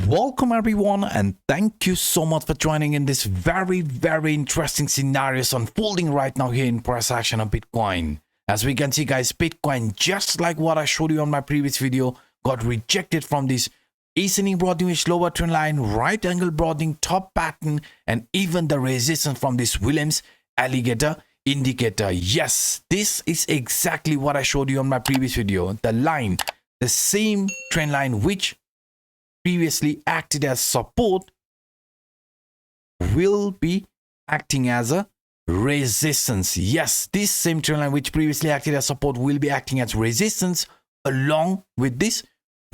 Welcome everyone, and thank you so much for joining in this very interesting scenarios unfolding right now here in price action of Bitcoin. As we can see guys, Bitcoin, just like what I showed you on my previous video, got rejected from this ascending broadening wedge lower trend line, right angle broadening top pattern, and even the resistance from this Williams alligator indicator. Yes, this is exactly what I showed you on my previous video. The line, the same trend line which previously acted as support, will be acting as a resistance. Yes, this same trend line which previously acted as support will be acting as resistance along with this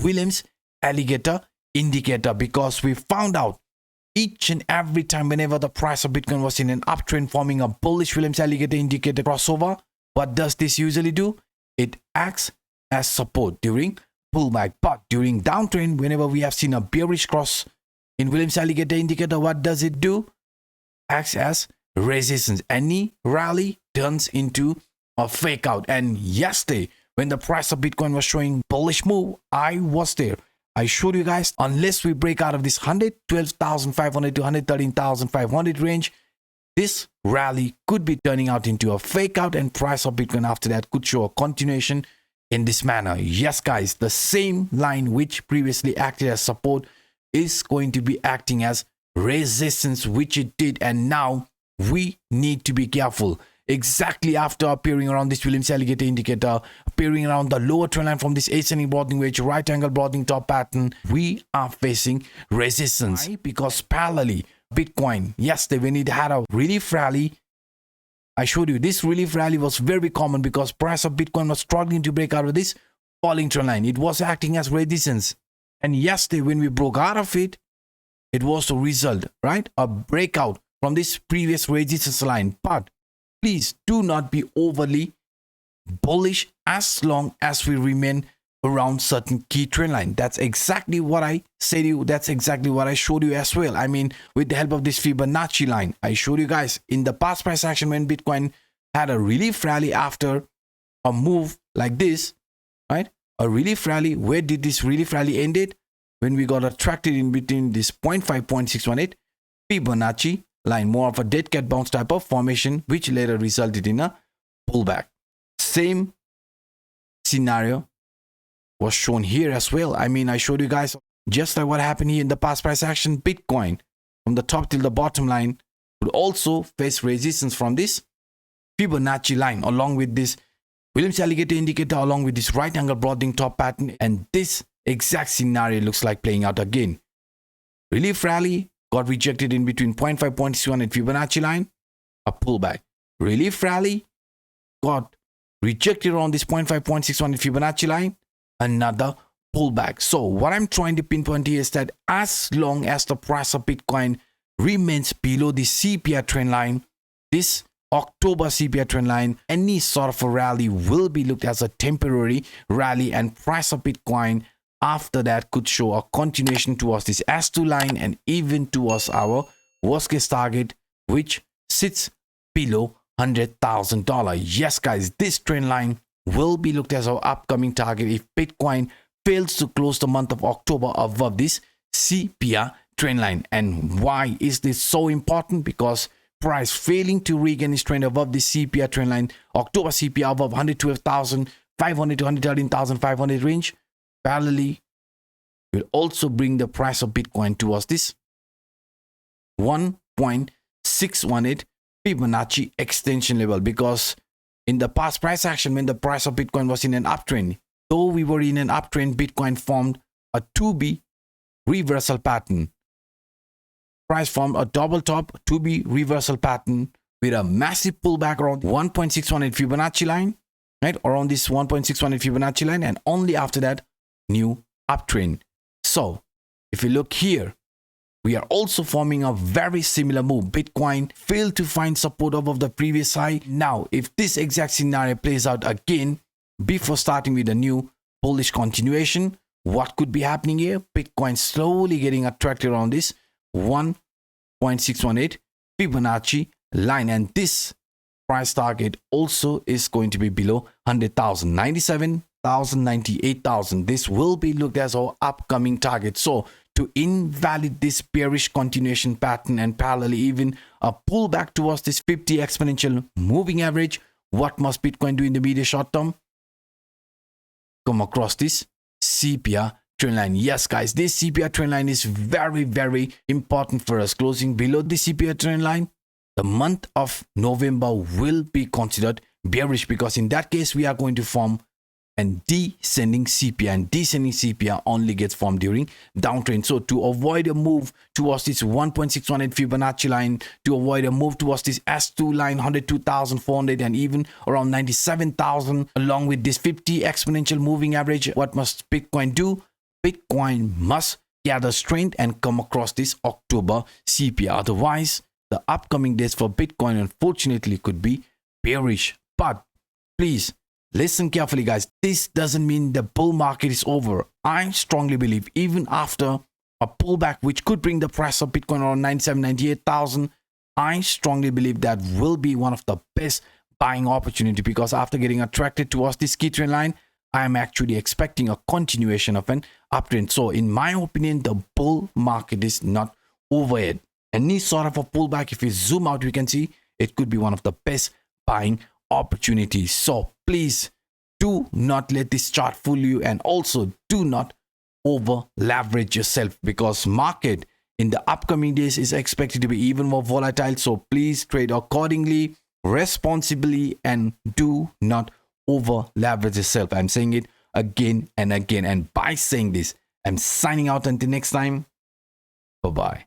Williams alligator indicator, because we found out each and every time whenever the price of Bitcoin was in an uptrend forming a bullish Williams alligator indicator crossover, what does this usually do? It acts as support during pullback. But during downtrend, whenever we have seen a bearish cross in Williams alligator indicator, what does it do? Acts as resistance. Any rally turns into a fake out. And yesterday, when the price of Bitcoin was showing bullish move, I was there. I showed you guys, unless we break out of this 112,500 to 113,500 range, this rally could be turning out into a fake out, and price of Bitcoin after that could show a continuation in this manner. Yes guys, the same line which previously acted as support is going to be acting as resistance, which it did, and now we need to be careful. Exactly after appearing around this Williams alligator indicator, appearing around the lower trend line from this ascending broadening wedge right angle broadening top pattern, we are facing resistance. Why? Because parallelly Bitcoin yesterday, when it had a relief rally, I showed you this relief rally was very common because price of Bitcoin was struggling to break out of this falling trend line. It was acting as resistance, and yesterday when we broke out of it, it was the result, right? A breakout from this previous resistance line. But please do not be overly bullish as long as we remain around certain key trend line. That's exactly what I said to you. That's exactly what I showed you as well. I mean, with the help of this Fibonacci line, I showed you guys in the past price action when Bitcoin had a relief rally after a move like this, right? A relief rally. Where did this relief rally ended? When we got attracted in between this 0.5, 0.618 Fibonacci line, more of a dead cat bounce type of formation, which later resulted in a pullback. Same scenario was shown here as well. I mean, I showed you guys just like what happened here in the past price action. Bitcoin from the top till the bottom line would also face resistance from this Fibonacci line along with this Williams alligator indicator along with this right angle broadening top pattern, and this exact scenario looks like playing out again. Relief rally got rejected in between 0.5, 0.61 and Fibonacci line, a pullback. Relief rally got rejected around this 0.5, 0.61 and Fibonacci line, another pullback. So what I'm trying to pinpoint here is that as long as the price of Bitcoin remains below the CPI trend line, this October CPI trend line, any sort of a rally will be looked as a temporary rally, and price of Bitcoin after that could show a continuation towards this S2 line and even towards our worst case target, which sits below $100,000. Yes guys, this trend line will be looked as our upcoming target if Bitcoin fails to close the month of October above this CPI trend line. And why is this so important? Because price failing to regain this trend above this CPI trend line, October CPI above 112,500 to 113,500 range, parallelly will also bring the price of Bitcoin towards this 1.618 Fibonacci extension level. Because in the past price action, when the price of Bitcoin was in an uptrend, though we were in an uptrend, Bitcoin formed a 2B reversal pattern. Price formed a double top 2B reversal pattern with a massive pullback around 1.618 Fibonacci line, right? Around this 1.618 Fibonacci line, and only after that, new uptrend. So if you look here, we are also forming a very similar move. Bitcoin failed to find support above the previous high. Now, if this exact scenario plays out again before starting with a new bullish continuation, what could be happening here? Bitcoin slowly getting attracted around this 1.618 Fibonacci line, and this price target also is going to be below 100,000, 97,000, 98,000. This will be looked as our upcoming target. So to invalidate this bearish continuation pattern and parallelly even a pullback towards this 50 exponential moving average. What must Bitcoin do in the medium short term? Come across this CPR trend line. Yes, guys, this CPR trend line is very, very important for us. Closing below the CPR trend line, the month of November will be considered bearish, because in that case, we are going to form and descending CPR, and descending CPR only gets formed during downtrend. So to avoid a move towards this 1.618 Fibonacci line, to avoid a move towards this S2 line 102,400 and even around 97,000 along with this 50 exponential moving average, what must Bitcoin do? Bitcoin must gather strength and come across this October CPR. Otherwise, the upcoming days for Bitcoin unfortunately could be bearish. But please listen carefully, guys. This doesn't mean the bull market is over. I strongly believe even after a pullback, which could bring the price of Bitcoin around 97, 98,000, I strongly believe that will be one of the best buying opportunity, because after getting attracted towards this key trend line, I am actually expecting a continuation of an uptrend. So in my opinion, the bull market is not over yet. Any sort of a pullback, if you zoom out, we can see it could be one of the best buying opportunities. So please do not let this chart fool you, and also do not over leverage yourself, because market in the upcoming days is expected to be even more volatile. So please trade accordingly, responsibly, and do not over leverage yourself. I'm saying it again and again, and by saying this, I'm signing out until next time. Bye bye.